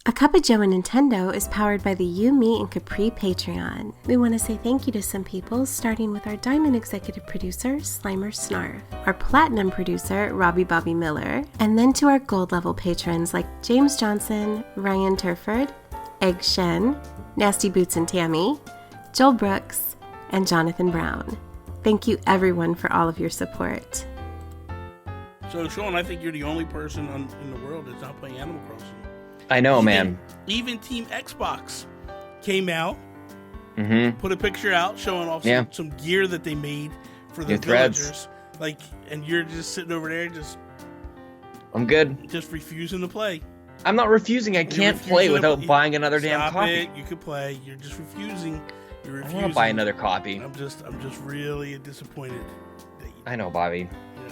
A Cuppa Joe Nintendo is powered by the You, Me, and Capri Patreon. We want to say thank you to some people, starting with our Diamond Executive Producer, Slimer Snarf, our Platinum Producer, Robbie Bobby Miller, and then to our Gold level patrons like James Johnson, Ryan Turford, Egg Shen, Nasty Boots and Tammy, Joel Brooks, and Jonathan Brown. Thank you everyone for all of your support. So, Sean, I think you're the only person in the world that's not playing Animal Crossing. I know, man. Even Team Xbox came out, Mm-hmm. put a picture out showing off some gear that they made for the New threads. villagers. Like, and you're just sitting over there, I'm good. just refusing to play. I'm not refusing. I can't play without buying another damn copy. It. You could play. You're just refusing. You're I refusing. want to buy another copy. I'm just really disappointed. I know, Bobby.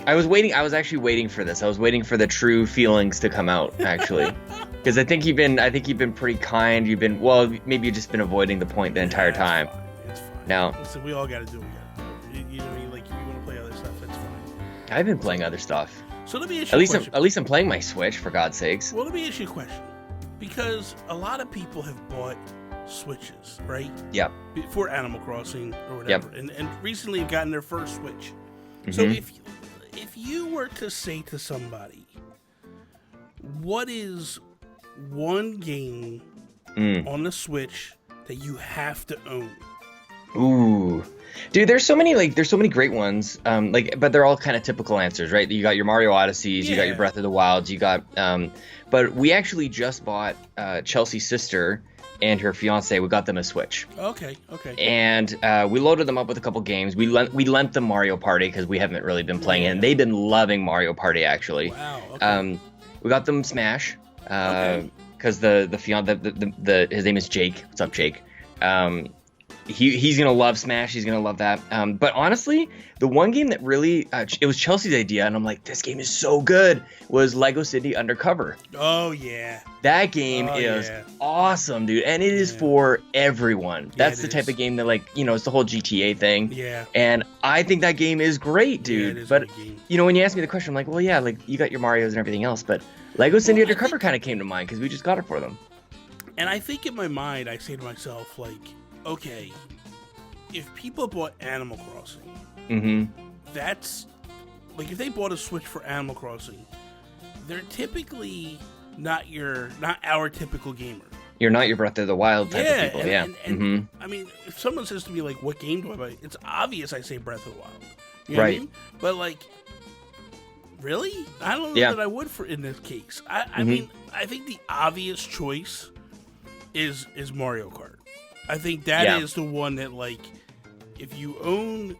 I was actually waiting for this. I was waiting for the true feelings to come out, actually, because I think you've been pretty kind. Maybe you've just been avoiding the point the entire time. It's fine. Now, listen, we all got to do what we got to do. You know, like if you want to play other stuff, that's fine. I've been playing other stuff. So let me ask you a question. At least I'm playing my Switch, for God's sakes. Well, let me ask you a question, because a lot of people have bought Switches, right? Yep. For Animal Crossing or whatever, and recently have gotten their first Switch. So if you were to say to somebody, what is one game on the Switch that you have to own? Ooh, dude, there's so many great ones. But they're all kind of typical answers, right? You got your Mario Odysseys, you got your Breath of the Wilds, you got. But we actually just bought Chelsea's sister and her fiance. We got them a Switch. Okay. And we loaded them up with a couple games. We lent them Mario Party because we haven't really been playing it, and they've been loving Mario Party actually. Wow. Okay. We got them Smash because the fiance, his name is Jake. What's up, Jake? He's gonna love Smash. He's gonna love that. But honestly, the one game that really it was Chelsea's idea, and I'm like, this game is so good. Was Lego City Undercover? Oh yeah. That game is awesome, dude, and it is for everyone. That's the type of game that, it's the whole GTA thing. Yeah. And I think that game is great, dude. Yeah, it is but a good game. when you ask me the question, I'm like, well, yeah, like you got your Marios and everything else, but Lego City Undercover kind of came to mind because we just got it for them. And I think in my mind, I say to myself, like, okay, if people bought Animal Crossing, that's like if they bought a Switch for Animal Crossing, they're typically not our typical gamer. You're not your Breath of the Wild type of people, and I mean, if someone says to me like, "What game do I buy?" It's obvious I say Breath of the Wild, you know what I mean? But like, really, I don't know that I would for in this case. I mean, I think the obvious choice is Mario Kart. I think that is the one that, like, if you own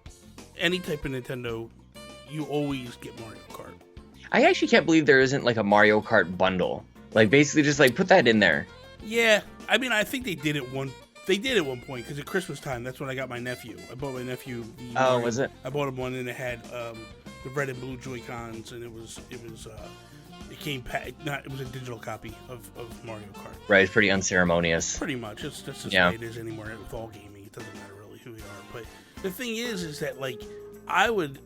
any type of Nintendo, you always get Mario Kart. I actually can't believe there isn't like a Mario Kart bundle. Like, basically just like put that in there. Yeah, I mean, I think they did at one point because at Christmas time, that's when I got my nephew. I bought my nephew. Was it? I bought him one and it had the red and blue Joy-Cons, and it was a digital copy of Mario Kart. Right, it's pretty unceremonious. Pretty much. That's just the way it is anymore with all gaming. It doesn't matter really who we are. But the thing is that, like, I would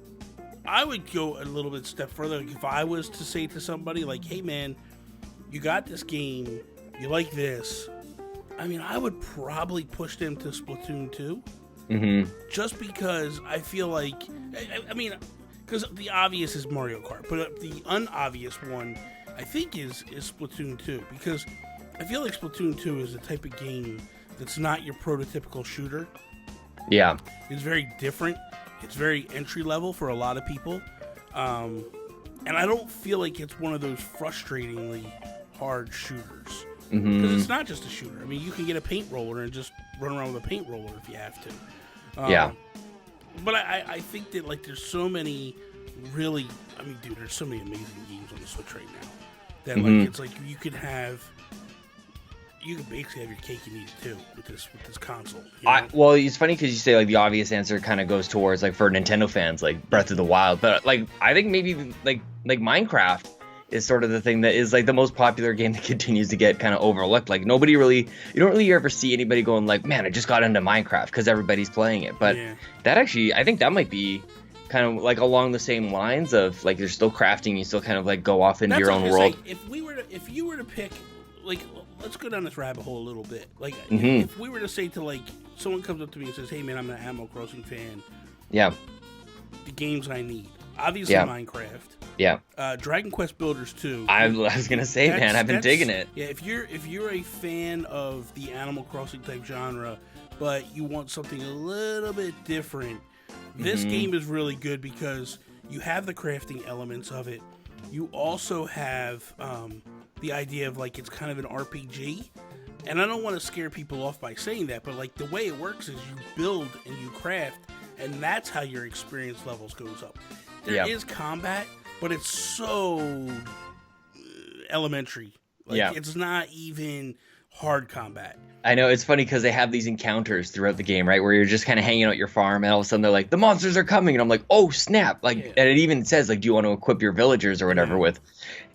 go a little bit step further. Like, if I was to say to somebody, like, hey, man, you got this game, you like this. I mean, I would probably push them to Splatoon 2. Just because I feel like, I mean, because the obvious is Mario Kart, but the unobvious one, I think, is Splatoon 2. Because I feel like Splatoon 2 is the type of game that's not your prototypical shooter. Yeah. It's very different. It's very entry level for a lot of people. And I don't feel like it's one of those frustratingly hard shooters. Because it's not just a shooter. I mean, you can get a paint roller and just run around with a paint roller if you have to. But I think that, like, there's so many really, I mean, dude, there's so many amazing games on the Switch right now that, like, it's like you could basically have your cake and eat it too with this console. You know? Well, it's funny because you say, like, the obvious answer kind of goes towards, like, for Nintendo fans, like Breath of the Wild, but, like, I think maybe like Minecraft is sort of the thing that is, like, the most popular game that continues to get kind of overlooked. Like, you don't really ever see anybody going like, man, I just got into Minecraft because everybody's playing it. But that actually, I think that might be kind of like along the same lines of, like, you're still crafting, you still kind of like go off into your own world. If you were to pick like, let's go down this rabbit hole a little bit. Like, Mm-hmm. if we were to say to, like, someone comes up to me and says, hey, man, I'm an Animal Crossing fan. Yeah. The games I need. Obviously, Yeah. Minecraft. Yeah. Dragon Quest Builders 2. I was gonna say, man, I've been digging it. Yeah, if you're a fan of the Animal Crossing type genre, but you want something a little bit different, this game is really good because you have the crafting elements of it. You also have the idea of, like, it's kind of an RPG. And I don't want to scare people off by saying that, but, like, the way it works is you build and you craft, and that's how your experience levels goes up. There is combat, but it's so elementary. Like, it's not even hard combat. I know, it's funny because they have these encounters throughout the game, right, where you're just kind of hanging out your farm, and all of a sudden they're like, the monsters are coming, and I'm like, oh snap, like, and it even says, like, do you want to equip your villagers or whatever with,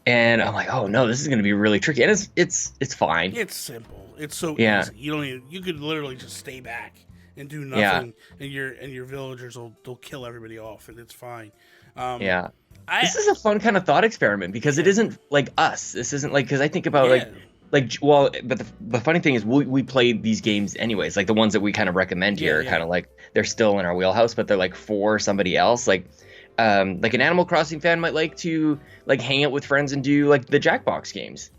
and I'm like, oh no, this is going to be really tricky, and it's fine. It's simple. It's so easy. You could literally just stay back and do nothing, and your villagers they'll kill everybody off, and it's fine. This is a fun kind of thought experiment because it isn't like us. This isn't like, because I think about but the funny thing is we play these games anyways, like the ones that we kind of recommend here, kind of like they're still in our wheelhouse, but they're like for somebody else. Like an Animal Crossing fan might like to like hang out with friends and do like the Jackbox games.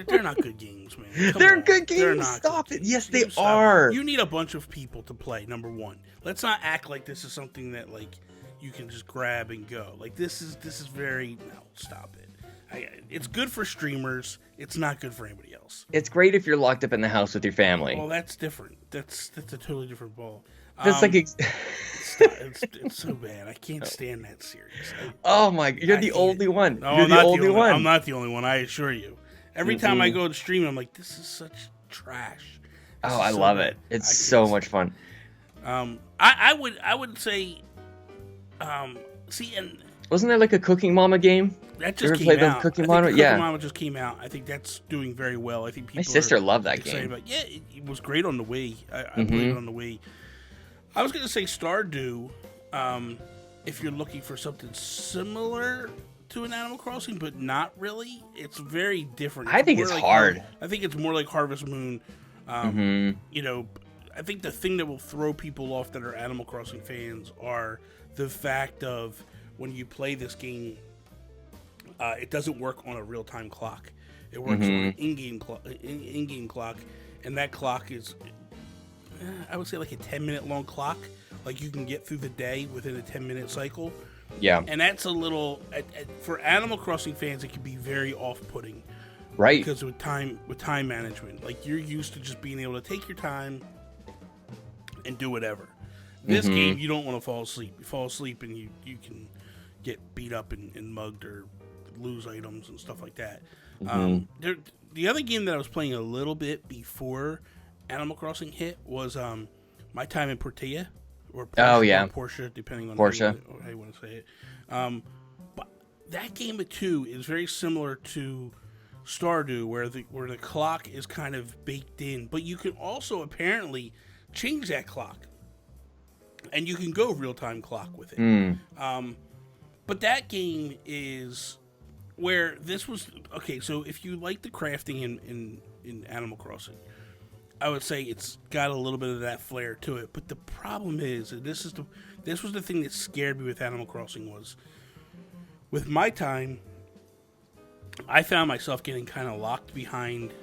They're not good games, man. They're good games. Stop it. Yes, they are. You need a bunch of people to play. Number one, let's not act like this is something that like you can just grab and go. Like this is very stop it. It's good for streamers. It's not good for anybody else. It's great if you're locked up in the house with your family. Well, that's different. That's a totally different ball. That's like it's so bad. I can't stand that series. Oh my! You're the only one. No, you're the only one. I'm not the only one. I assure you. Every time I go to stream, I'm like, this is such trash. I love it. It's so much fun. I would say, and wasn't there like a Cooking Mama game? That just came out. Cooking Mama? Cooking Mama just came out. I think that's doing very well. I think people. My sister loved that game. It was great on the Wii. I played it on the Wii. I was gonna say Stardew. If you're looking for something similar to an Animal Crossing, but not really, it's very different. I think it's hard. I think it's more like Harvest Moon. You know, I think the thing that will throw people off that are Animal Crossing fans are the fact of when you play this game, it doesn't work on a real-time clock. It works on an in-game clock, and that clock is, I would say, like a 10-minute long clock. Like you can get through the day within a 10-minute cycle. Yeah. And that's a little, for Animal Crossing fans, it can be very off-putting. Right. Because with time management, like you're used to just being able to take your time and do whatever. This game, you don't want to fall asleep. You fall asleep and you can get beat up and mugged or lose items and stuff like that. The other game that I was playing a little bit before Animal Crossing hit was My Time in Portia. Or Porsche, or Porsche, depending on how you want to say it. But that game too is very similar to Stardew, where the clock is kind of baked in, but you can also apparently change that clock, and you can go real-time clock with it. But that game is where this was okay. So if you like the crafting in Animal Crossing, I would say it's got a little bit of that flair to it. But the problem is, and this was the thing that scared me with Animal Crossing, was with My Time, I found myself getting kind of locked behind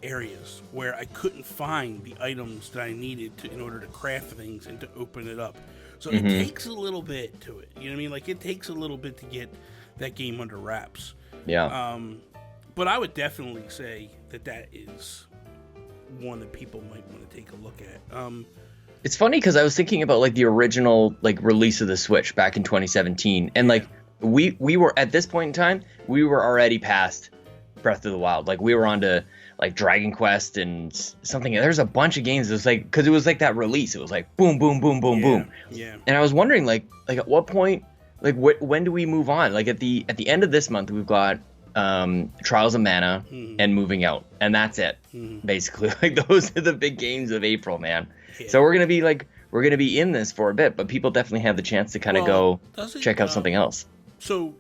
areas where I couldn't find the items that I needed in order to craft things and to open it up. So it takes a little bit to it. You know what I mean? Like, it takes a little bit to get that game under wraps. Yeah. But I would definitely say that is one that people might want to take a look at. It's funny because I was thinking about like the original like release of the Switch back in 2017, and like we were at this point in time, we were already past Breath of the Wild. Like we were on to like Dragon Quest and something. There's a bunch of games. It was like, because it was like that release. It was like boom, boom, boom, boom, boom. Yeah. And I was wondering like at what point, like when do we move on? Like at the end of this month, we've got Trials of Mana and Moving Out, and that's it. Basically, like those are the big games of April, man. Yeah. So we're gonna be in this for a bit, but people definitely have the chance to kind of go check out something else. So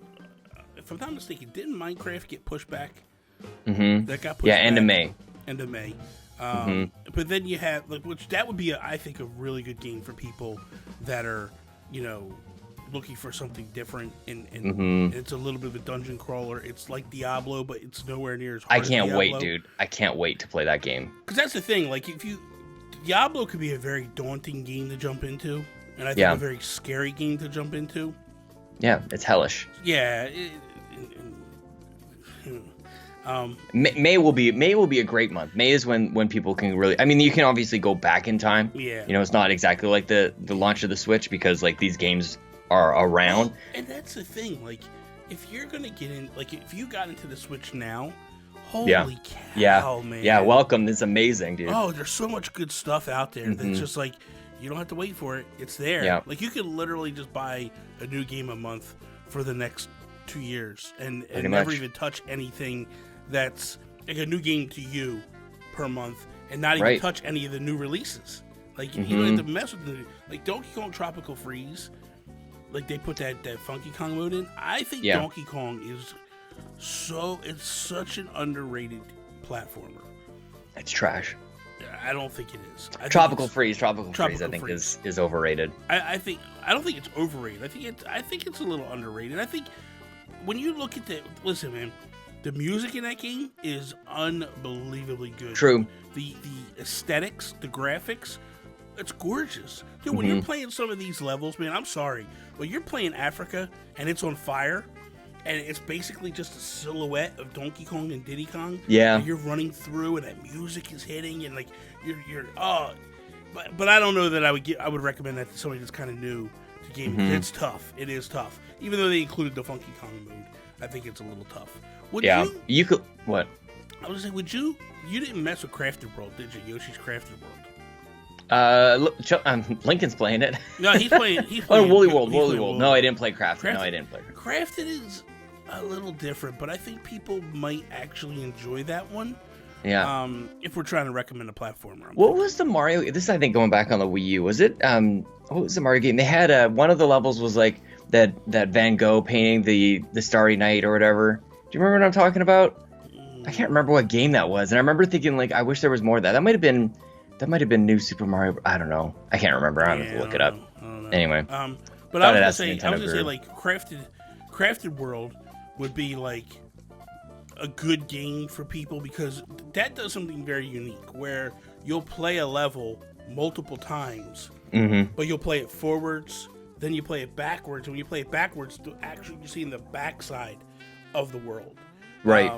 if I'm not mistaken, didn't Minecraft get pushed back? Mm-hmm. That got pushed yeah, back. end of May. End of May. Mm-hmm. But then you have, like, which that would be, I think, a really good game for people that are, you know, looking for something different. And it's a little bit of a dungeon crawler. It's like Diablo, but it's nowhere near as hard I can't as wait, Diablo. dude. I can't wait to play that game. Because that's the thing. Like, Diablo could be a very daunting game to jump into. And I think a very scary game to jump into. Yeah, it's hellish. Yeah. May will be a great month. May is when people can really. I mean, you can obviously go back in time. Yeah. You know, it's not exactly like the launch of the Switch because like these games are around. And that's the thing. Like, if you're gonna get in, like, if you got into the Switch now, holy cow, man. Yeah, welcome. It's amazing, dude. Oh, there's so much good stuff out there that's just like you don't have to wait for it. It's there. Yeah. Like, you could literally just buy a new game a month for the next 2 years and never even touch anything that's like a new game to you per month and not even touch any of the new releases. Like, you don't have to mess with the, like, Donkey Kong Tropical Freeze. Like, they put that Funky Kong mode in. I think Donkey Kong is it's such an underrated platformer. It's trash. I don't think it is. Tropical Freeze, I think is overrated. I don't think it's overrated. I think it's a little underrated. I think when you look at listen, man, the music in that game is unbelievably good. True. The aesthetics, the graphics, it's gorgeous. Dude, when you're playing some of these levels, man, I'm sorry, but you're playing Africa and it's on fire and it's basically just a silhouette of Donkey Kong and Diddy Kong. Yeah. And you're running through and that music is hitting and like you're but I don't know that I would recommend that to somebody that's kind of new to gaming. It's tough. It is tough. Even though they included the Funky Kong mode, I think it's a little tough. You could what? I was gonna say, you didn't mess with Crafted World, did you? Yoshi's Crafted World. Lincoln's playing it. No, he's playing. Woolly World. No, I didn't play Crafted. No, I didn't play Crafted is a little different, but I think people might actually enjoy that one. Yeah. If we're trying to recommend a platformer. What was the Mario? This is, I think, going back on the Wii U. Was it? What was the Mario game? They had one of the levels was like that Van Gogh painting the Starry Night or whatever. Do you remember what I'm talking about? I can't remember what game that was, and I remember thinking like, I wish there was more of that. That might have been New Super Mario. I don't know. I can't remember. I'm gonna have to look it up. Anyway. But I was gonna say like Crafted World would be like a good game for people because that does something very unique where you'll play a level multiple times, but you'll play it forwards, then you play it backwards. And when you play it backwards, actually you're seeing the backside of the world. Right.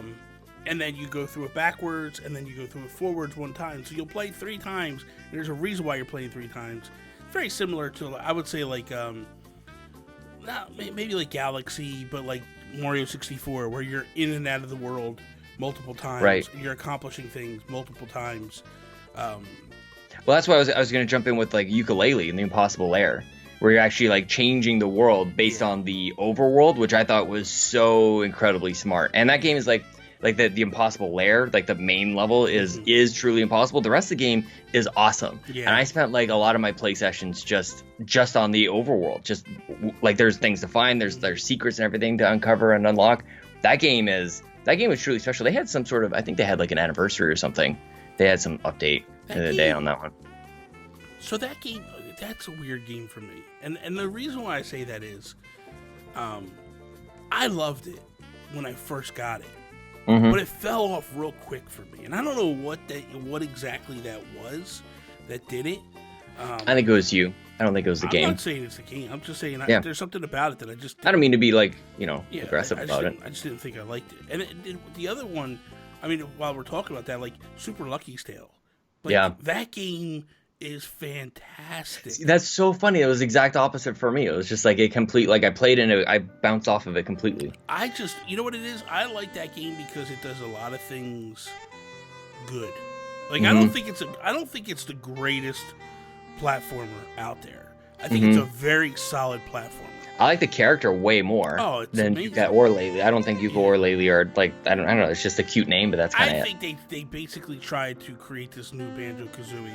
And then you go through it backwards, and then you go through it forwards one time. So you'll play 3 times, and there's a reason why you're playing 3 times. It's very similar to, I would say, like, maybe like Galaxy, but like Mario 64, where you're in and out of the world multiple times. Right. You're accomplishing things multiple times. Well, that's why I was going to jump in with like Yooka-Laylee and the Impossible Lair, where you're actually like changing the world based on the overworld, which I thought was so incredibly smart. And that game is like the Impossible Lair, like the main level is truly impossible. The rest of the game is awesome. Yeah. And I spent like a lot of my play sessions just on the overworld. Just like there's things to find, there's secrets and everything to uncover and unlock. That game was truly special. They had some sort of, I think they had like an anniversary or something. They had some update the other day on that one. So that game, that's a weird game for me. And the reason why I say that is I loved it when I first got it. But it fell off real quick for me, and I don't know what exactly that was that did it. I think it was you. I don't think it was the game. I'm not saying it's the game. I'm just saying there's something about it that I just. I don't mean to be like aggressive about it. I just didn't think I liked it. And the other one, I mean, while we're talking about that, like Super Lucky's Tale, that game is fantastic. That's so funny. It was the exact opposite for me. It was just like a complete, like I played and I bounced off of it completely. You know what it is? I like that game because it does a lot of things good. Like I don't think it's the greatest platformer out there. I think it's a very solid platformer. I like the character way more than Yooka or Laylee. I don't think Yooka or Laylee are like, I don't know. It's just a cute name, but that's kind of it. I think they basically tried to create this new Banjo-Kazooie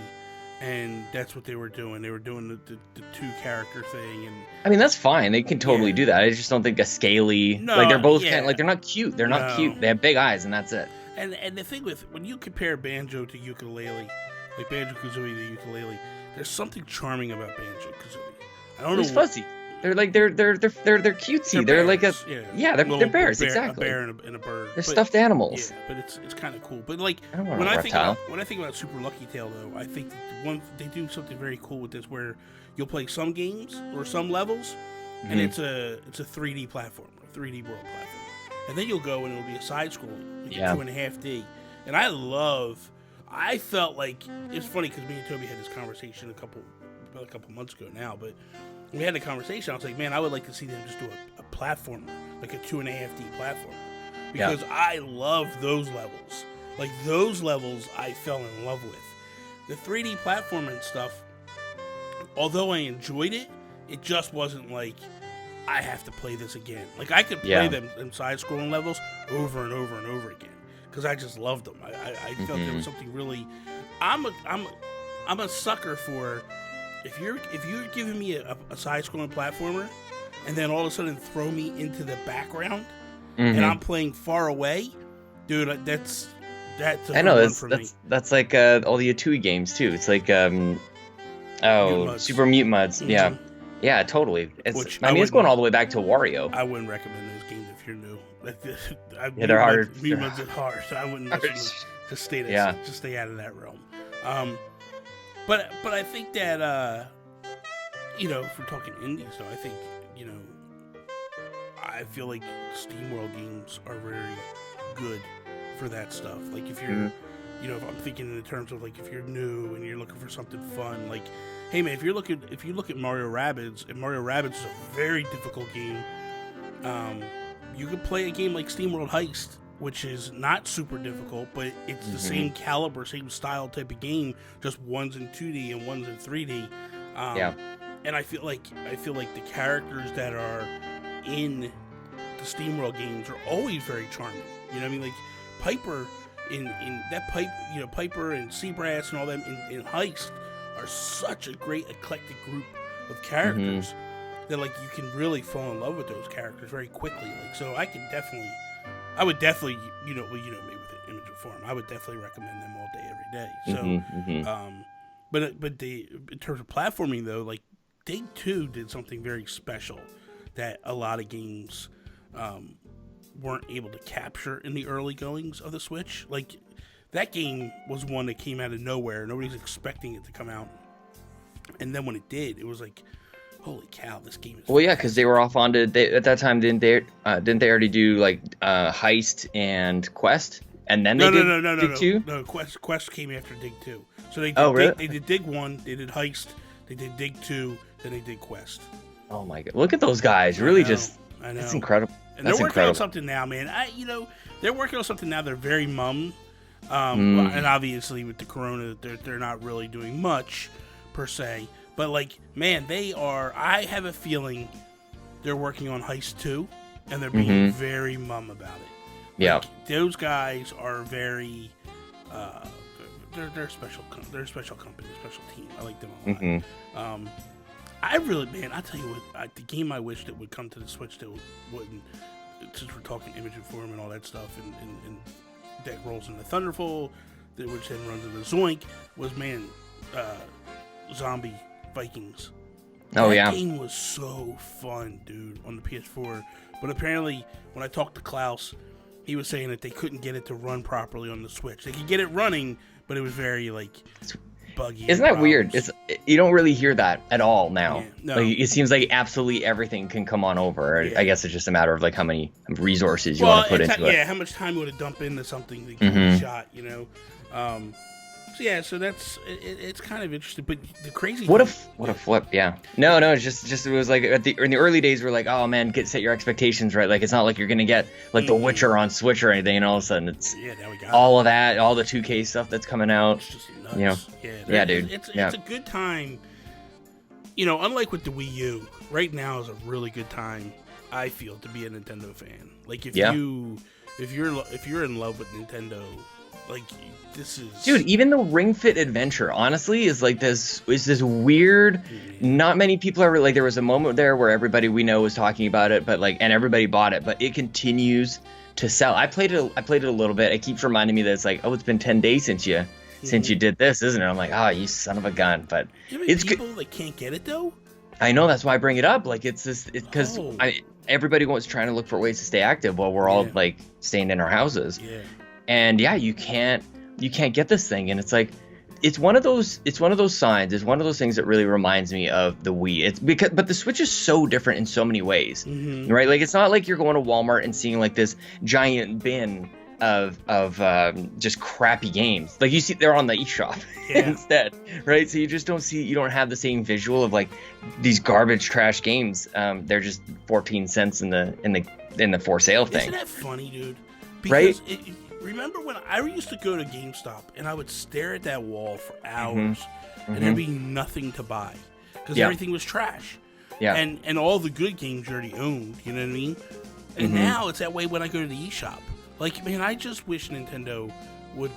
and that's what they were doing. They were doing the 2-character thing, and I mean, that's fine. They can totally do that. I just don't think a scaly, like they're both kind of, like they're not cute. They're not cute. They have big eyes, and that's it. And the thing with when you compare banjo to ukulele, like Banjo-Kazooie to ukulele, there's something charming about Banjo-Kazooie. I don't know. It's fuzzy. They're like they're cutesy. They're like a they're bears, exactly. A bear and a bird. They're stuffed animals. Yeah, but it's kind of cool. But like when I think about Super Lucky Tail, though, I think they do something very cool with this, where you'll play some games or some levels, and it's a 3D platform, a 3D world platform, and then you'll go and it'll be a side scrolling, like 2.5D, and I felt like it's funny because me and Toby had this conversation a couple months ago now, but we had a conversation. I was like, man, I would like to see them just do a platformer, like a 2.5D platformer, because I love those levels. Like those levels, I fell in love with. The 3D platforming stuff, although I enjoyed it, it just wasn't like I have to play this again. Like I could play them side-scrolling levels over and over and over again because I just loved them. I felt there was something really. I'm a sucker for. If you're giving me a side-scrolling platformer, and then all of a sudden throw me into the background, and I'm playing far away, dude, that's. I know that's like all the Atui games too. It's like Super Mute Muds. Yeah, totally. It's going all the way back to Wario. I wouldn't recommend those games if you're new. They're hard. Mute Muds are hard. So I wouldn't just stay out of that realm. But I think that if we're talking indies, though, I think I feel like SteamWorld games are very good for that stuff. Like if you're, if I'm thinking in terms of like if you're new and you're looking for something fun, like, hey man, if you look at Mario Rabbids, and Mario Rabbids is a very difficult game, you could play a game like SteamWorld Heist, which is not super difficult, but it's the same caliber, same style type of game, just one's in 2D and one's in 3D. And I feel like the characters that are in the SteamWorld games are always very charming. You know what I mean? Like Piper Piper and Seabrass and all them in Heist are such a great eclectic group of characters that like you can really fall in love with those characters very quickly. Like so, I would definitely, me with the Image of Form, I would definitely recommend them all day, every day. So, but in terms of platforming though, like Dig 2 did something very special that a lot of games weren't able to capture in the early goings of the Switch. Like that game was one that came out of nowhere. Nobody's expecting it to come out, and then when it did, it was like, holy cow, this game is. Well, yeah, because they were off onto at that time. Didn't they already do like Heist and Quest, and then they did Dig 2? No, Quest came after Dig 2. So they did Dig 1, they did Heist, they did Dig 2, then they did Quest. Oh my god, look at those guys! Really, I know. It's incredible. And they're working on something now, man. They're working on something now. They're very mum, and obviously with the Corona, they're not really doing much per se. But like, man, they are. I have a feeling they're working on Heist 2, and they're being very mum about it. Like, those guys are very. They're a special. They're a special company, a special team. I like them a lot. I tell you what, the game I wish that would come to the Switch that wouldn't, since we're talking Image and Form and all that stuff, and that rolls into Thunderful, which then runs into Zoink, was, Zombie Vikings. That game was so fun, dude, on the PS4. But apparently, when I talked to Klaus, he was saying that they couldn't get it to run properly on the Switch. They could get it running, but it was very, buggy. Isn't that weird? You don't really hear that at all now. Yeah, no. Like, it seems like absolutely everything can come on over. Yeah. I guess it's just a matter of how many resources you want to put into it. Yeah, how much time you want to dump into something to get a shot, So that's it's kind of interesting, but the crazy. What a flip! Yeah, no, it's just it was like in the early days we're like, oh man, set your expectations right. Like it's not like you're gonna get like The Witcher on Switch or anything, and all of a sudden it's now we got all of that, all the 2K stuff that's coming out. It's just nuts. Dude. It's a good time. Unlike with the Wii U, right now is a really good time. I feel to be a Nintendo fan. Like if you're in love with Nintendo. Like, this is... Dude, even the Ring Fit Adventure, honestly, is like this weird. Not many people are like. There was a moment there where everybody we know was talking about it, but like, and everybody bought it, but it continues to sell. I played it a little bit. It keeps reminding me that it's like, oh, it's been 10 days since you did this, isn't it? I'm like, oh, you son of a gun. But it's people that can't get it though. I know, that's why I bring it up. Like, it's this, because everybody was trying to look for ways to stay active while we're all like staying in our houses. Yeah. And yeah, you can't get this thing, and it's like, it's one of those signs. It's one of those things that really reminds me of the Wii. But the Switch is so different in so many ways, right? Like, it's not like you're going to Walmart and seeing like this giant bin of just crappy games. Like, you see, they're on the eShop instead, right? So you don't have the same visual of like these garbage trash games. They're just 14 cents in the for sale thing. Isn't that funny, dude? Because right? Remember when I used to go to GameStop and I would stare at that wall for hours and there'd be nothing to buy because everything was trash. Yeah. And all the good games you already owned, you know what I mean? And now it's that way when I go to the eShop. Like, man, I just wish Nintendo would.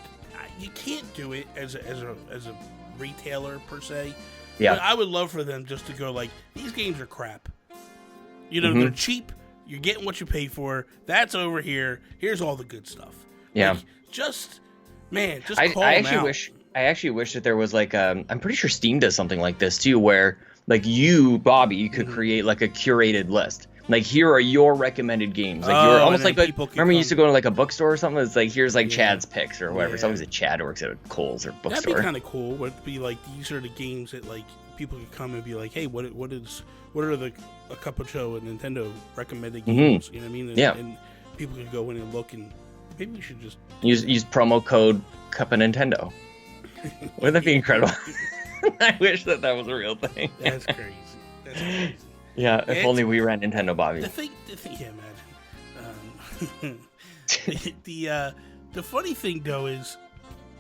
You can't do it as a retailer per se. Yeah. But I would love for them just to go like, these games are crap. You know, they're cheap. You're getting what you pay for. That's over here. Here's all the good stuff. Yeah. Like, just call them out. I actually wish that there was like I'm pretty sure Steam does something like this too, where like you, Bobby, you could create like a curated list. Like, here are your recommended games. Like, you're almost like remember you used to go to like a bookstore or something? It's like, here's like Chad's picks or whatever. It's always a Chad who works at a Kohl's or bookstore. That'd be kind of cool. Would be like, these are the games that like people could come and be like, hey, what are the a Cuppa Joe and Nintendo recommended games? You know what I mean? And people could go in and look, and maybe we should just use promo code Cuppa Nintendo. Wouldn't that be incredible? I wish that was a real thing. That's crazy. Yeah, if only we ran Nintendo, Bobby. The thing, imagine. The funny thing though is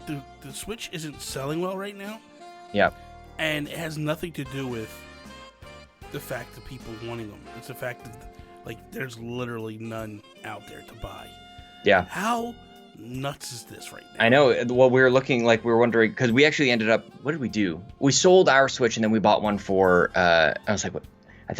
the Switch isn't selling well right now. Yeah. And it has nothing to do with the fact of people wanting them. It's the fact that like there's literally none out there to buy. Yeah. How nuts is this right now? I know. Well, we were wondering because we actually ended up. What did we do? We sold our Switch and then we bought one for. I was like, what?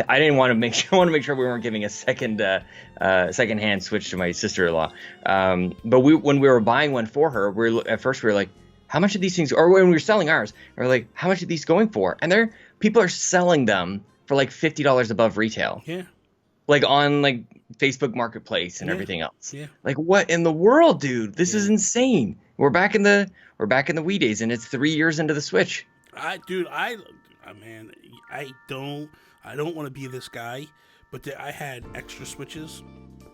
I didn't want to make sure. I want to make sure we weren't giving a second-hand Switch to my sister-in-law. But when we were buying one for her, at first we were like, how much are these things? Or when we were selling ours, we were like, how much are these going for? And people are selling them for like $50 above retail. Yeah. Like on like Facebook Marketplace and everything else. Yeah. Like, what in the world, dude? This is insane. We're back in the Wii days, and it's 3 years into the Switch. I don't want to be this guy, but I had extra Switches,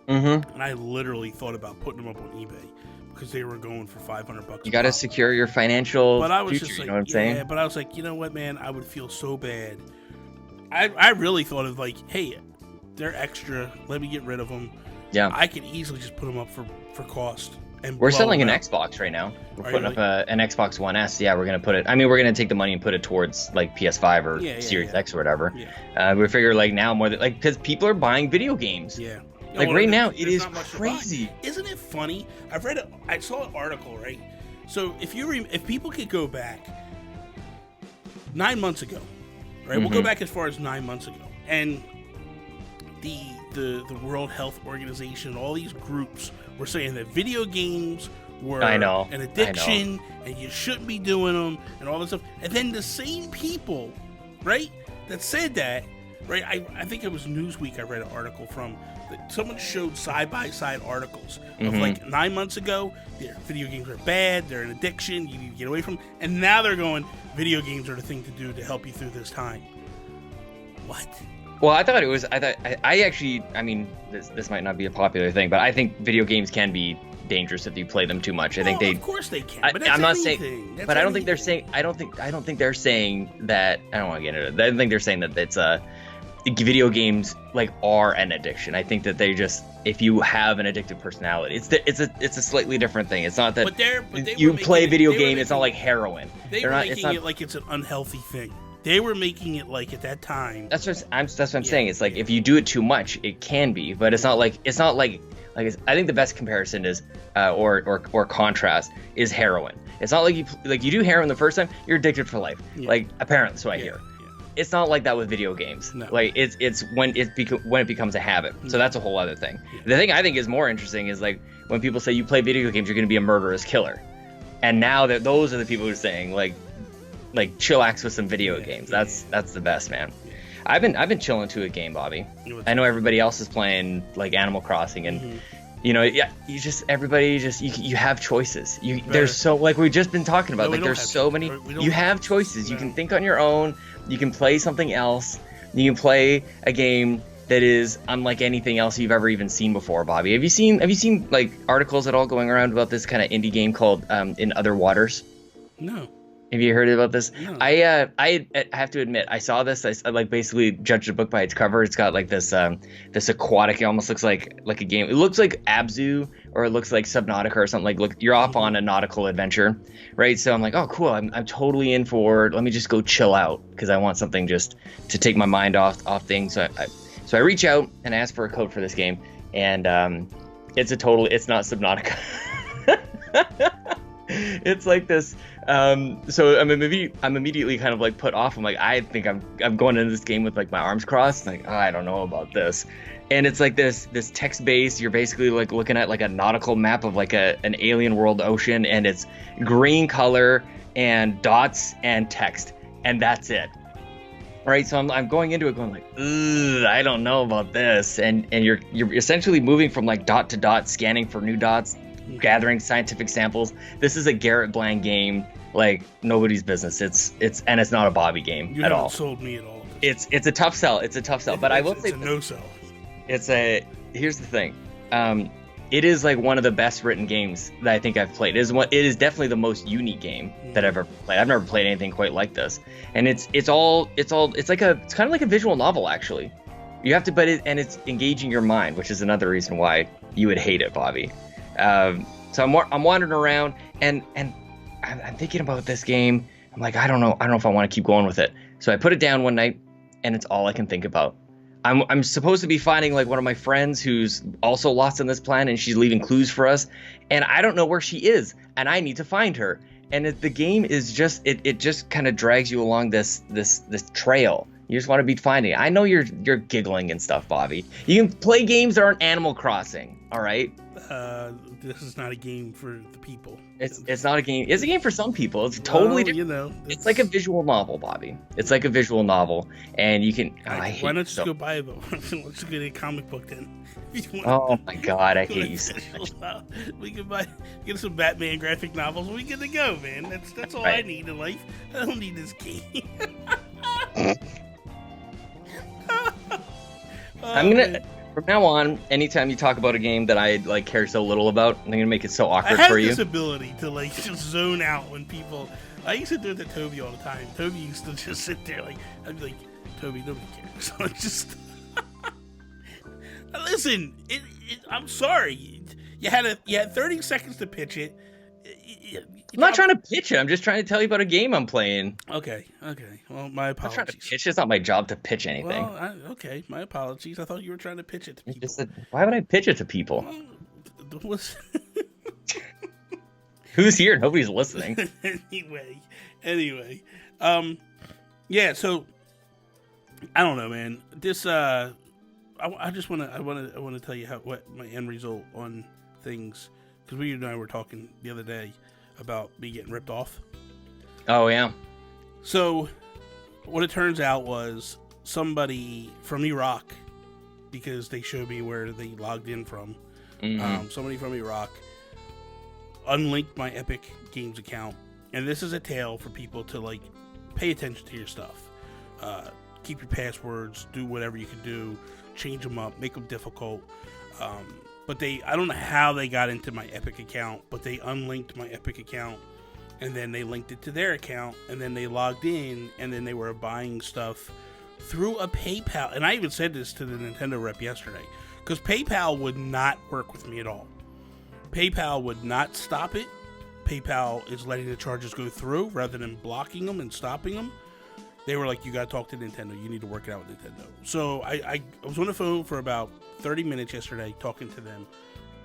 and I literally thought about putting them up on eBay because they were going for $500. You got to secure your financial future, just like, you know what I'm saying? Yeah, but I was like, you know what, man? I would feel so bad. I really thought of like, hey, they're extra. Let me get rid of them. Yeah. I could easily just put them up for cost. And we're selling an Xbox right now. We're putting up an Xbox One S. Yeah, we're going to put it. I mean, we're going to take the money and put it towards like PS5 or Series X or whatever. Yeah. We figure like now more than like because people are buying video games. Yeah. Like right now, it is crazy. Isn't it funny? I saw an article, right? So if people could go back 9 months ago, right? We'll go back as far as 9 months ago, and the World Health Organization, all these groups were saying that video games were an addiction and you shouldn't be doing them and all this stuff. And then the same people, right, that said that, right, I think it was Newsweek I read an article from, that someone showed side-by-side articles of like 9 months ago, video games are bad, they're an addiction, you need to get away from them. And now they're going, video games are the thing to do to help you through this time. What? Well, I mean, this might not be a popular thing, but I think video games can be dangerous if you play them too much. I think of course they can. But I'm not saying, but I don't think they're saying. I don't think they're saying that. I don't want to get into it. I don't think they're saying that it's video games like are an addiction. I think that they just, if you have an addictive personality, it's a slightly different thing. It's not that you play video game. It's not like heroin. They were making it like it's an unhealthy thing. They were making it like at that time. That's what I'm saying. It's like if you do it too much, it can be, but it's not like like I think the best comparison is or contrast is heroin. It's not like you do heroin the first time, you're addicted for life. Yeah. Like apparently, so I hear. Yeah. It's not like that with video games. No. Like it's when it becomes a habit. So that's a whole other thing. Yeah. The thing I think is more interesting is like when people say you play video games, you're going to be a murderous killer. And now that those are the people who are saying like chillax with some video games. That's the best, man. Yeah. I've been chilling to a game, Bobby. I know everybody else is playing like Animal Crossing and you know, yeah, you have choices. There's so like we've just been talking about, like there's so many. You have choices. You can think on your own. You can play something else. You can play a game that is unlike anything else you've ever even seen before, Bobby. Have you seen like articles at all going around about this kind of indie game called In Other Waters? No. Have you heard about this? No. I have to admit, I saw this. I like basically judged the book by its cover. It's got like this aquatic. It almost looks like a game. It looks like Abzu or it looks like Subnautica or something. Like, look, you're off on a nautical adventure, right? So I'm like, oh, cool. I'm totally in for. Let me just go chill out because I want something just to take my mind off things. So I reach out and ask for a code for this game, and it's not Subnautica. It's like this. So I'm immediately kind of like put off. I'm like, I think I'm going into this game with like my arms crossed. Like, oh, I don't know about this. And it's like this text based. You're basically like looking at like a nautical map of like an alien world ocean, and it's green color and dots and text, and that's it. Right, so I'm going into it going like, ugh, I don't know about this, and you're essentially moving from like dot to dot, scanning for new dots, gathering scientific samples. This is a Garrett Bland game like nobody's business. It's not a Bobby game you at all. You haven't sold me at all. It's a tough sell. But I will say it's a no sell. Here's the thing. It is like one of the best written games that I think I've played. It is definitely the most unique game that I've ever played. I've never played anything quite like this. And it's kind of like a visual novel actually. You have to, it's engaging your mind, which is another reason why you would hate it, Bobby. So I'm wandering around and I'm thinking about this game. I'm like, I don't know if I want to keep going with it. So I put it down one night and it's all I can think about. I'm supposed to be finding like one of my friends who's also lost on this planet, and she's leaving clues for us, and I don't know where she is, and I need to find her. And the game is just it just kind of drags you along this trail. You just want to be finding it. I know you're giggling and stuff, Bobby. You can play games that aren't Animal Crossing, all right? This is not a game for the people. It's not a game. It's a game for some people. It's totally different. You know, it's like a visual novel, Bobby. It's like a visual novel, and you can. Why not just go buy it though? Let's get a comic book then. Oh my God, I hate you so much. We can get some Batman graphic novels. We get to go, man. That's all right. I need in life. I don't need this game. I'm gonna. From now on, anytime you talk about a game that I like care so little about, I'm gonna make it so awkward for you. I have this ability to like just zone out when people. I used to do it to Toby all the time. Toby used to just sit there like I'd be like, Toby, nobody cares. So I just listen. I'm sorry. You had 30 seconds to pitch it. I'm not trying to pitch it. I'm just trying to tell you about a game I'm playing. Okay. Well, my apologies. I'm not trying to pitch. It's not my job to pitch anything. Well, okay. My apologies. I thought you were trying to pitch it to people. Why would I pitch it to people? Well, Who's here? Nobody's listening. Anyway. Yeah. So I don't know, man. This I just want to tell you what my end result on things, because you and I were talking the other day about me getting ripped off. Oh, yeah. So, what it turns out was somebody from Iraq, because they showed me where they logged in from. Mm-hmm. Somebody from Iraq unlinked my Epic Games account. And this is a tale for people to, like, pay attention to your stuff. Keep your passwords, do whatever you can do, change them up, make them difficult. But I don't know how they got into my Epic account, but they unlinked my Epic account, and then they linked it to their account, and then they logged in, and then they were buying stuff through a PayPal. And I even said this to the Nintendo rep yesterday, because PayPal would not work with me at all. PayPal would not stop it. PayPal is letting the charges go through rather than blocking them and stopping them. They were like, you got to talk to Nintendo. You need to work it out with Nintendo. So I was on the phone for about 30 minutes yesterday talking to them,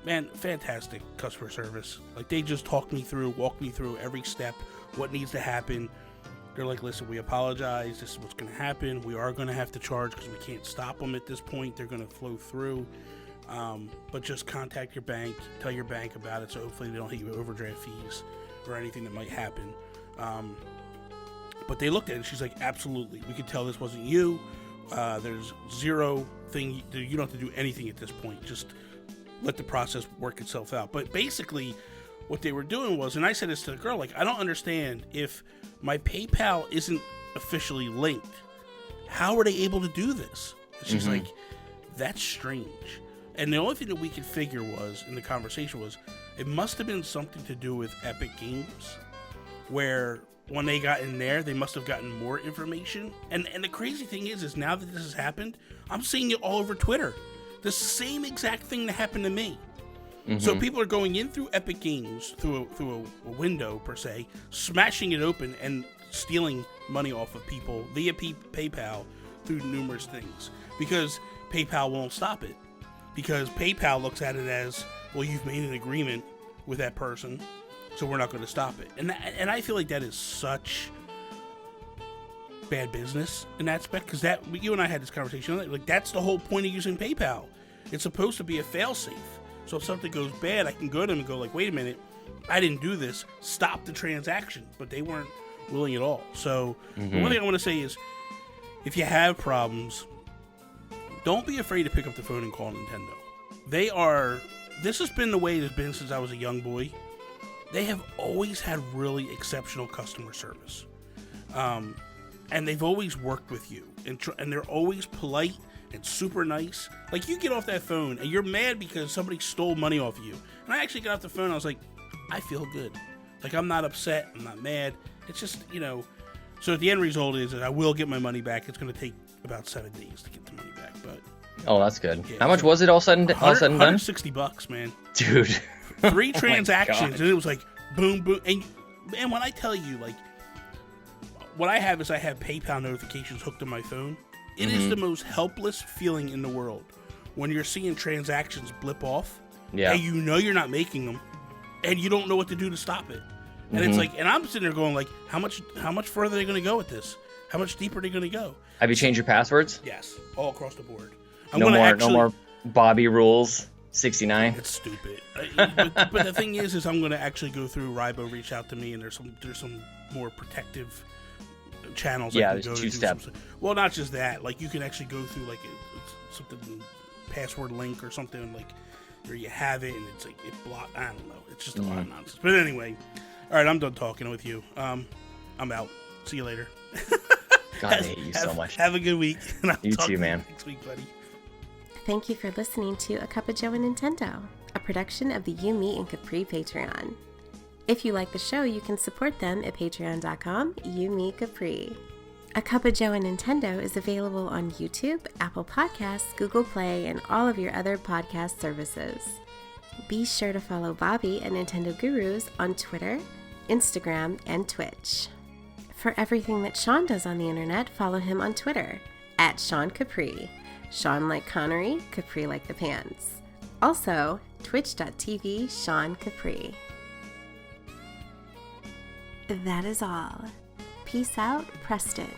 man, fantastic customer service. Like, they just walk me through every step, what needs to happen. They're like, listen, we apologize. This is what's going to happen. We are going to have to charge because we can't stop them at this point. They're going to flow through. But just contact your bank, tell your bank about it, so hopefully they don't hit you with overdraft fees or anything that might happen. But they looked at it. She's like, absolutely. We could tell this wasn't you. There's zero thing. You don't have to do anything at this point. Just let the process work itself out. But basically, what they were doing was, and I said this to the girl, like, I don't understand if my PayPal isn't officially linked. How are they able to do this? And she's like, that's strange. And the only thing that we could figure was, in the conversation was, it must have been something to do with Epic Games, where when they got in there, they must have gotten more information. And the crazy thing is now that this has happened, I'm seeing it all over Twitter. The same exact thing that happened to me. So people are going in through Epic Games, through a window, per se, smashing it open and stealing money off of people via PayPal through numerous things. Because PayPal won't stop it. Because PayPal looks at it as, well, you've made an agreement with that person, so we're not going to stop it. And I feel like that is such bad business in that aspect, because you and I had this conversation, like, that's the whole point of using PayPal. It's supposed to be a fail-safe. So if something goes bad, I can go to them and go, like, wait a minute, I didn't do this. Stop the transaction. But they weren't willing at all. So the one thing I want to say is, if you have problems, don't be afraid to pick up the phone and call Nintendo. This has been the way it's been since I was a young boy. They have always had really exceptional customer service. And they've always worked with you. And they're always polite and super nice. Like, you get off that phone and you're mad because somebody stole money off of you. And I actually got off the phone and I was like, I feel good. Like, I'm not upset. I'm not mad. It's just, So the end result is that I will get my money back. It's going to take about 7 days to get the money back. But oh, that's good. Yeah, how much was it all said and done? $160, man. Dude. 3 transactions, and it was like, boom, boom. And when I tell you, like, what I have is I have PayPal notifications hooked to my phone. It is the most helpless feeling in the world when you're seeing transactions blip off, and you know you're not making them, and you don't know what to do to stop it. And it's like, and I'm sitting there going, like, how much further are they going to go with this? How much deeper are they going to go? Have you changed your passwords? Yes, all across the board. No more Bobby rules 69. It's stupid. But the thing is I'm going to actually go through. Rybo reached out to me, and there's some more protective channels. Yeah, I can there's go 2 steps. Well, not just that. Like, you can actually go through like something password link or something, like, where you have it and it's like it blocked. I don't know. It's just a lot of nonsense. But anyway, all right, I'm done talking with you. I'm out. See you later. God, I hate you so much. Have a good week. And I'll you talk too, to man. You next week, buddy. Thank you for listening to A Cuppa Joe Nintendo, a production of the You, Me, and Capri Patreon. If you like the show, you can support them at patreon.com, You, Me, Capri. A Cuppa Joe Nintendo is available on YouTube, Apple Podcasts, Google Play, and all of your other podcast services. Be sure to follow Bobby at Nintendo Gurus on Twitter, Instagram, and Twitch. For everything that Sean does on the internet, follow him on Twitter, at Sean Capri. Sean like Connery, Capri like the pants. Also, twitch.tv Sean Capri. That is all. Peace out, Preston.